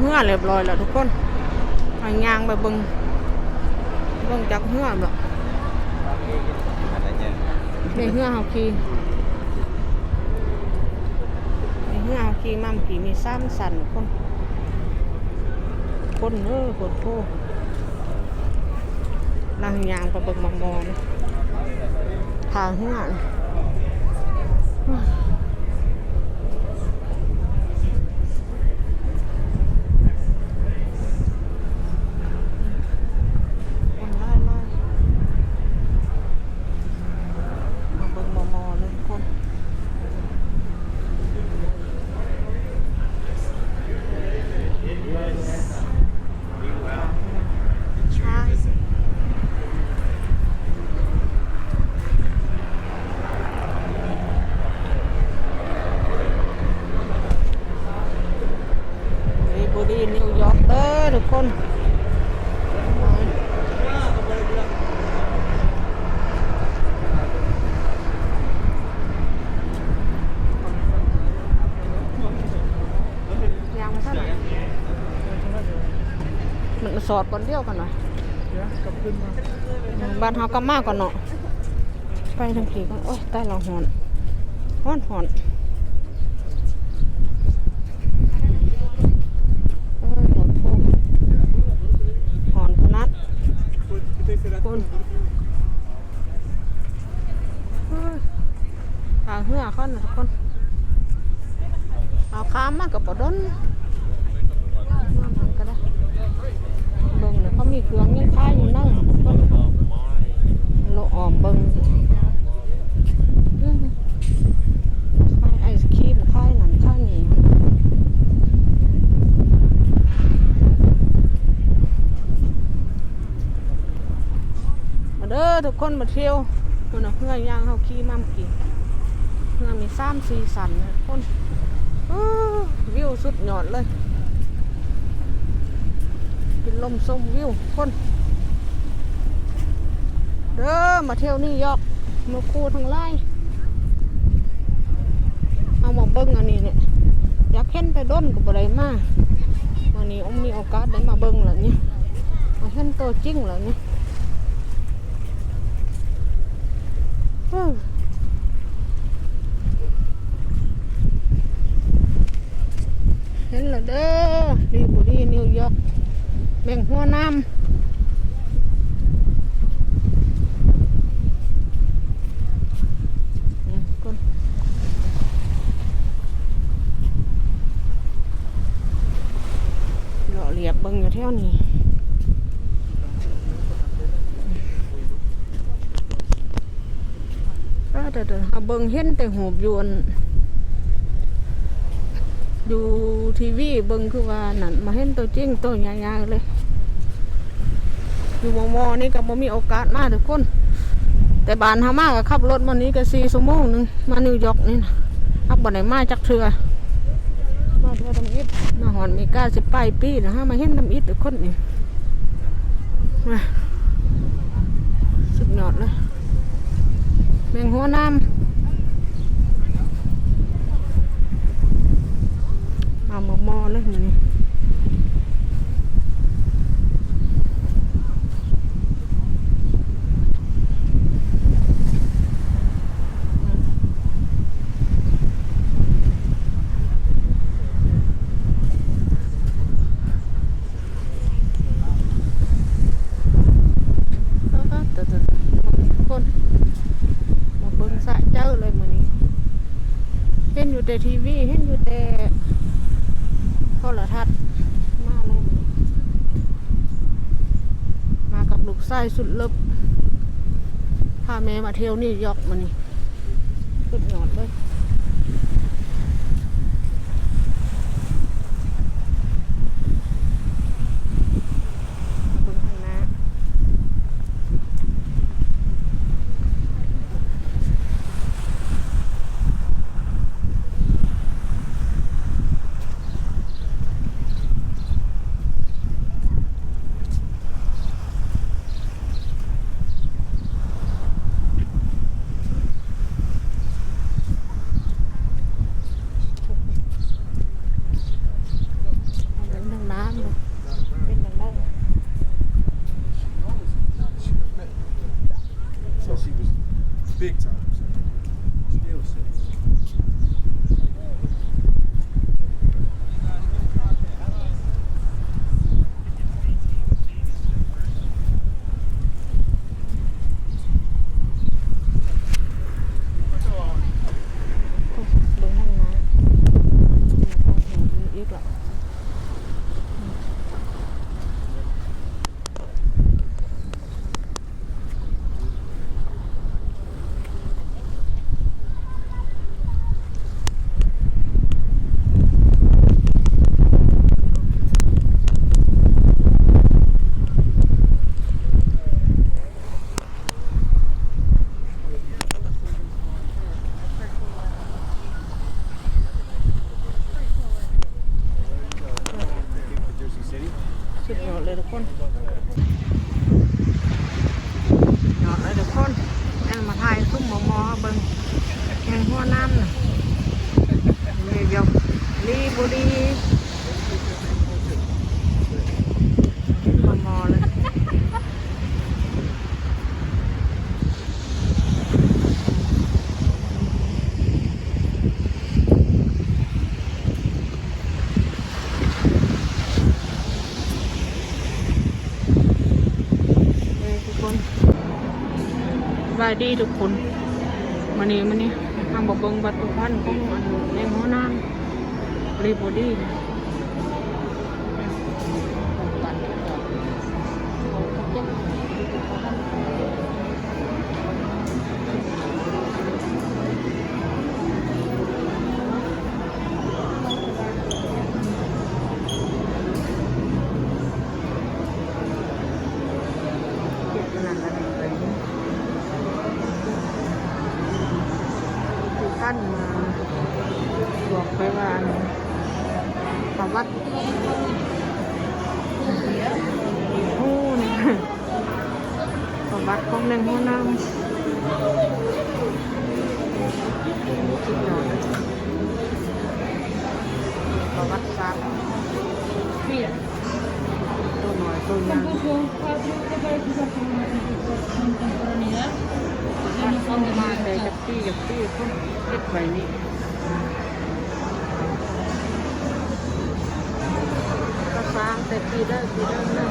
เหือเรียบร้อยแล้วทุกคนไปย่างไปเบิ่งจากเหือหรอกในเหือเฮาขี่มั่มขี่มี3 สันคนเอ้อโคตรโพนั่งย่างไปเบิ่งมองๆนะทางเหือนิวยอร์กเด้อทุกคนยังไม่ทันมันสอดก่อนเดียวกันหน่อยบ้านเฮากลับมาก่อนเนาะไปทางผีก่อนโอ้ยใต้เราหอนหอนคุณทางเหือเขานะทุกคนเอาข้ามมากกับบดนมันก็ได้เบิ่งเนี่ยเขามีเครื่องยังคายอยู่นั่งโลออมเบิ่งไอศครีมคายนั่นคายนี่เด้อทุกคนมาเที่ยวคนเอาเพื่อย่างเขาขี่มั่มขี่เพื่อมี3-4 สันนะคนวิวสุดยอดเลยกินลมชมวิวคนเด้อมาเที่ยวนี่ยอกมาคูทั้งไร่เอามาเบิ้งอันนี้เนี่ยอยากเห็นแต่ด้นกับอะไรมาวันนี้มีโอกาสได้มาเบิ้งแล้วเนี่ยมาเห็นตัวจริงแล้วเนี่ยเห็นแล้วเด้อดีบุรีนิวยอร์กแบ่งหัวน้ำคนหล่อเหลียบเบิ่งอยู่แถวนี้เดี๋ยวเอาเบิ่งเห็นแต่หูบยวนอยู่ทีวีเบิ่งคือว่านั่นมาเห็นตัวจริงตัวใหญ่ๆเลยอยู่มอนี่ก็บ่มีโอกาสมาทุกคนแต่บ้านเฮามาก็ขับรถมานี้ก็4 ชั่วโมงนึงมานิวยอร์กนี่นะขับบ่ได้มาจักเทื่อมาเทื่อทำอิฐมาหอนมี90 ปลายปีนะฮะมาเห็นทำอิฐทุกคนนี่สุดยอดเลยแมงหัวน้ำเอามอเลยมันนี่คนมาเบิ่งสะเจ้าเลยมันนี่เห็นอยู่แต่ทีวีเห็นอยู่แต่โทรทัศน์มาเลยมากับลูกชายสุดเลิฟพาแม่มาเที่ยวนี่ยอกมันนี่สุดยอดเลย กแล้วสุดยอดเลยทุกคนยอดเลยทุกคนแองมาถ่ายซุ้มหมอเบิ้งแองหัวน้ำน่ะนี่ยกลีบุรีหมอเลยสบายดีทุกคนมันนี่ทำบบเบิงบัตรพันของอันแรงหัวน้ำรีบอดี้ท่านมาบอกไปว่าประวัติโอ้นี่ประวัติของแรงหัวน้ำสุดยอดประวัติศาสตร์ตัวหน่อยตัวยังเข้ามาแต่จับปี้คนเล็กไปนี่ก็สร้างแต่ปีเดิมนะ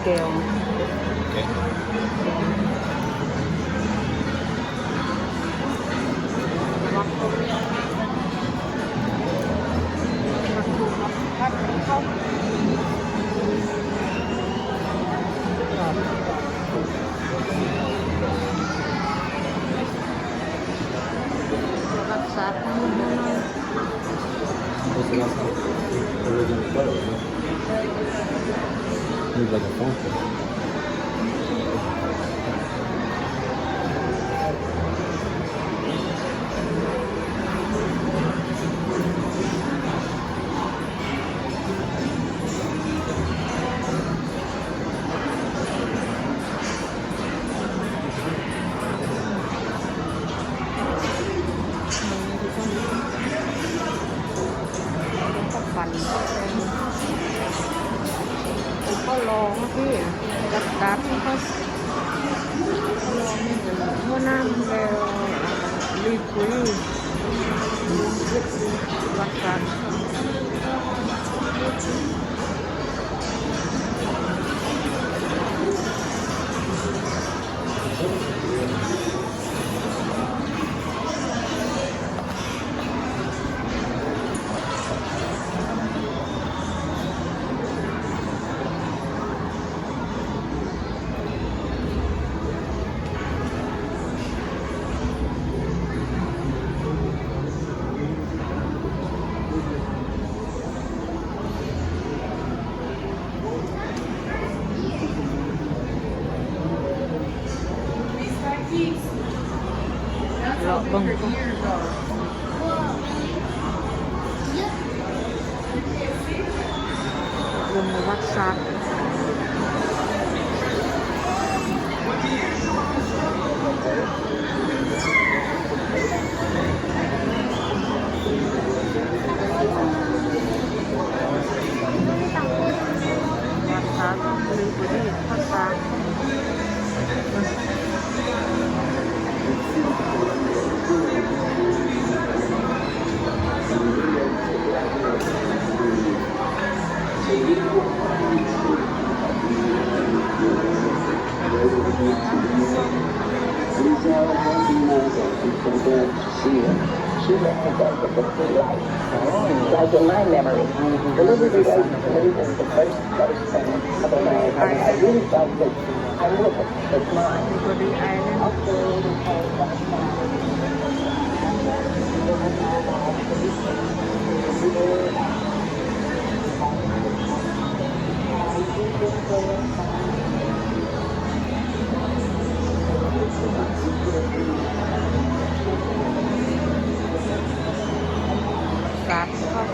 แก้วรักษาทั้งหมดMove like a phone call. ปั่นก็ลองพี่รักษาพี่เขาลองนี่หัวน้ำแล้วรีคุยรักษาเลาะเบิ่งวงวัดศาสตร์ She represents the free life. Like in my memory, the Liberty Light Committee was the first person of America. I really felt that I live it. It's mine. Liberty Island กาดเข้า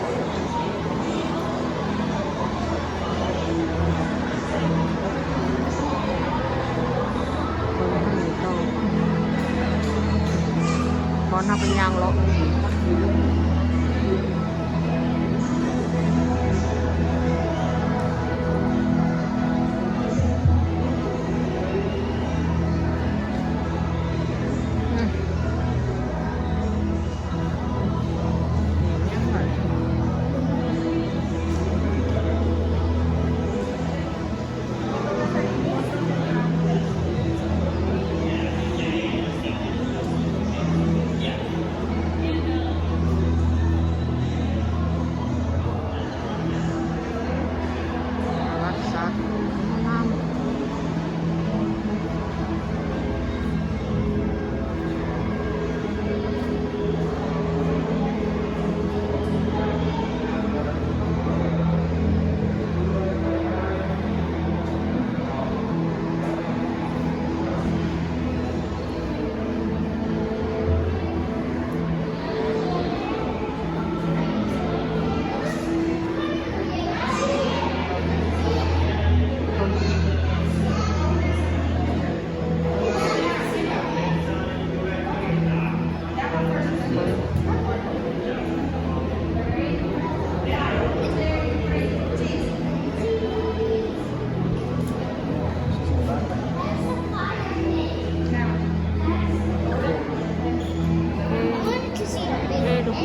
บอลทำเป็นยางล็อก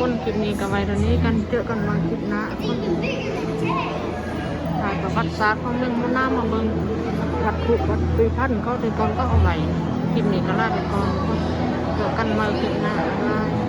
คนคลิปนี้กับไว้ตอนนี้กันเจอกันวันคลิปหน้าถ่ายประวัติศาสตร์ของเมืองมุน้ำมาเบิ่งวัดคุวัดปีพันธุ์เขาแต่ก่อนก็เอาไว้คลิปนี้ก็ลาไปก่อนเจอกันมาคลิปหน้า